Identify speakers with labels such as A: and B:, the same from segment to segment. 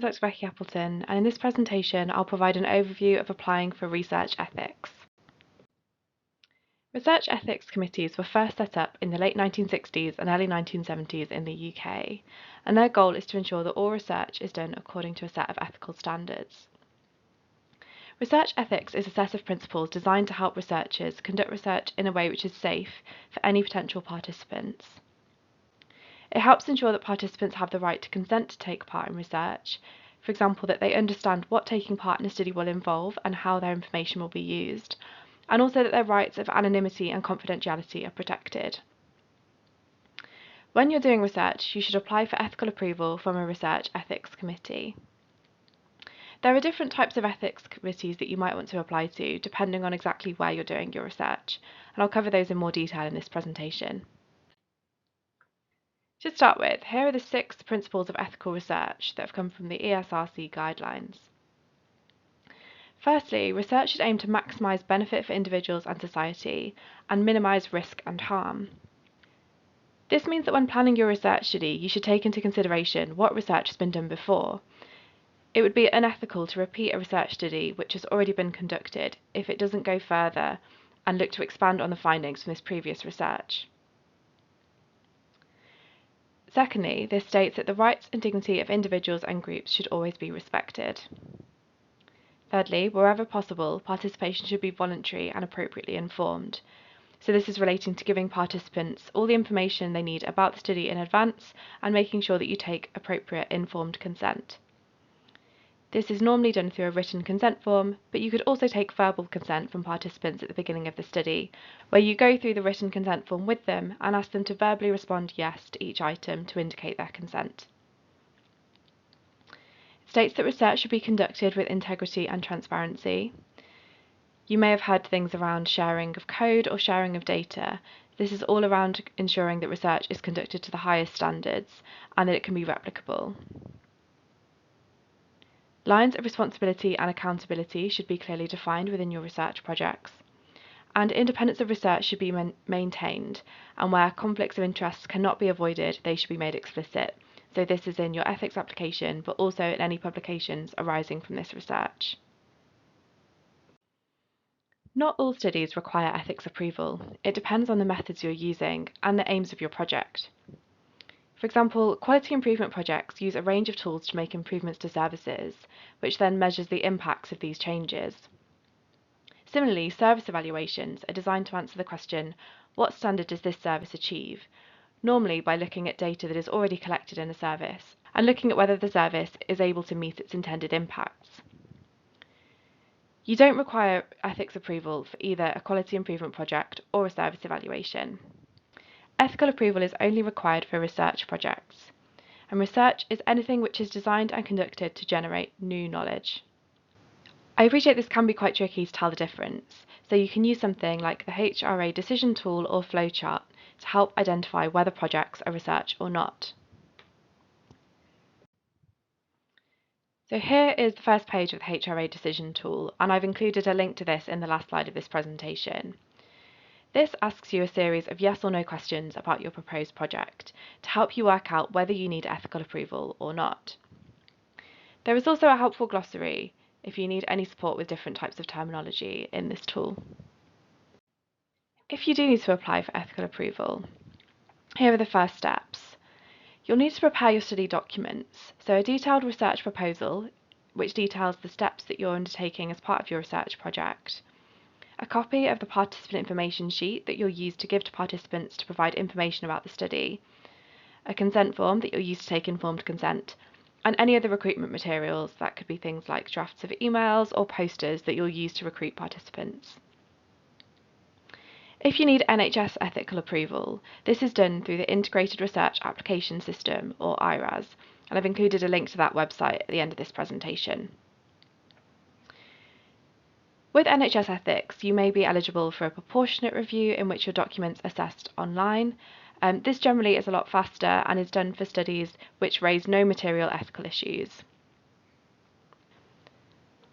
A: Dr Becky Appleton, and in this presentation I'll provide an overview of applying for research ethics. Research ethics committees were first set up in the late 1960s and early 1970s in the UK, and their goal is to ensure that all research is done according to a set of ethical standards. Research ethics is a set of principles designed to help researchers conduct research in a way which is safe for any potential participants. It helps ensure that participants have the right to consent to take part in research, for example, that they understand what taking part in a study will involve and how their information will be used, and also that their rights of anonymity and confidentiality are protected. When you're doing research, you should apply for ethical approval from a research ethics committee. There are different types of ethics committees that you might want to apply to, depending on exactly where you're doing your research, and I'll cover those in more detail in this presentation. To start with, here are the 6 principles of ethical research that have come from the ESRC guidelines. Firstly, research should aim to maximise benefit for individuals and society and minimise risk and harm. This means that when planning your research study, you should take into consideration what research has been done before. It would be unethical to repeat a research study which has already been conducted if it doesn't go further and look to expand on the findings from this previous research. Secondly, this states that the rights and dignity of individuals and groups should always be respected. Thirdly, wherever possible, participation should be voluntary and appropriately informed. So this is relating to giving participants all the information they need about the study in advance and making sure that you take appropriate informed consent. This is normally done through a written consent form, but you could also take verbal consent from participants at the beginning of the study, where you go through the written consent form with them and ask them to verbally respond yes to each item to indicate their consent. It states that research should be conducted with integrity and transparency. You may have heard things around sharing of code or sharing of data. This is all around ensuring that research is conducted to the highest standards and that it can be replicable. Lines of responsibility and accountability should be clearly defined within your research projects, and independence of research should be maintained, and where conflicts of interest cannot be avoided, they should be made explicit. So this is in your ethics application, but also in any publications arising from this research. Not all studies require ethics approval. It depends on the methods you're using and the aims of your project. For example, quality improvement projects use a range of tools to make improvements to services, which then measures the impacts of these changes. Similarly, service evaluations are designed to answer the question, what standard does this service achieve? Normally by looking at data that is already collected in a service, and looking at whether the service is able to meet its intended impacts. You don't require ethics approval for either a quality improvement project or a service evaluation. Ethical approval is only required for research projects, and research is anything which is designed and conducted to generate new knowledge. I appreciate this can be quite tricky to tell the difference, so you can use something like the HRA decision tool or flowchart to help identify whether projects are research or not. So here is the first page of the HRA decision tool, and I've included a link to this in the last slide of this presentation. This asks you a series of yes or no questions about your proposed project to help you work out whether you need ethical approval or not. There is also a helpful glossary if you need any support with different types of terminology in this tool. If you do need to apply for ethical approval, here are the first steps. You'll need to prepare your study documents, so a detailed research proposal, which details the steps that you're undertaking as part of your research project, a copy of the participant information sheet that you'll use to give to participants to provide information about the study, a consent form that you'll use to take informed consent, and any other recruitment materials. That could be things like drafts of emails or posters that you'll use to recruit participants. If you need NHS ethical approval, this is done through the Integrated Research Application System, or IRAS, and I've included a link to that website at the end of this presentation. With NHS ethics, you may be eligible for a proportionate review in which your documents are assessed online. This generally is a lot faster and is done for studies which raise no material ethical issues.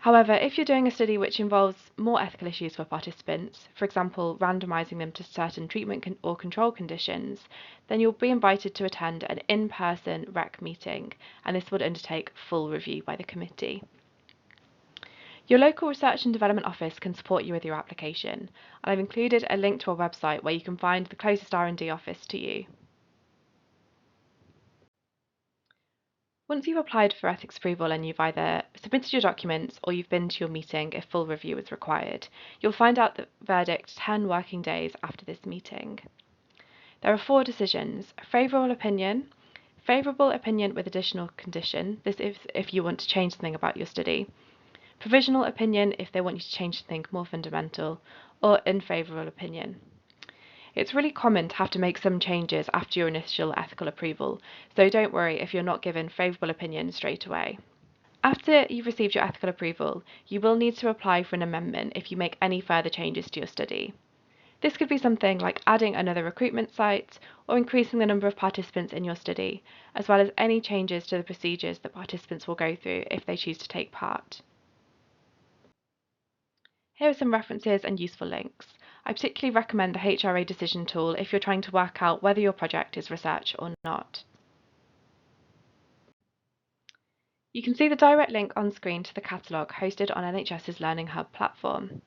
A: However, if you're doing a study which involves more ethical issues for participants, for example, randomising them to certain treatment or control conditions, then you'll be invited to attend an in-person REC meeting, and this would undertake full review by the committee. Your local research and development office can support you with your application, and I've included a link to a website where you can find the closest R&D office to you. Once you've applied for ethics approval and you've either submitted your documents or you've been to your meeting if full review is required, you'll find out the verdict 10 working days after this meeting. There are 4 decisions: favourable opinion with additional condition, this is if you want to change something about your study, provisional opinion if they want you to change something more fundamental, or unfavourable opinion. It's really common to have to make some changes after your initial ethical approval, so don't worry if you're not given favourable opinion straight away. After you've received your ethical approval, you will need to apply for an amendment if you make any further changes to your study. This could be something like adding another recruitment site or increasing the number of participants in your study, as well as any changes to the procedures that participants will go through if they choose to take part. Here are some references and useful links. I particularly recommend the HRA decision tool if you're trying to work out whether your project is research or not. You can see the direct link on screen to the catalogue hosted on NHS's Learning Hub platform.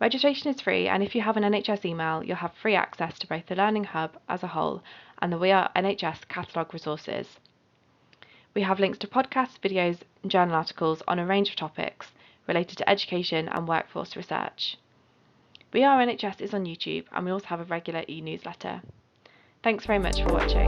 A: Registration is free, and if you have an NHS email, you'll have free access to both the Learning Hub as a whole and the WE-R NHS catalogue resources. We have links to podcasts, videos, and journal articles on a range of topics related to education and workforce research. WE-R NHS is on YouTube, and we also have a regular e-newsletter. Thanks very much for watching.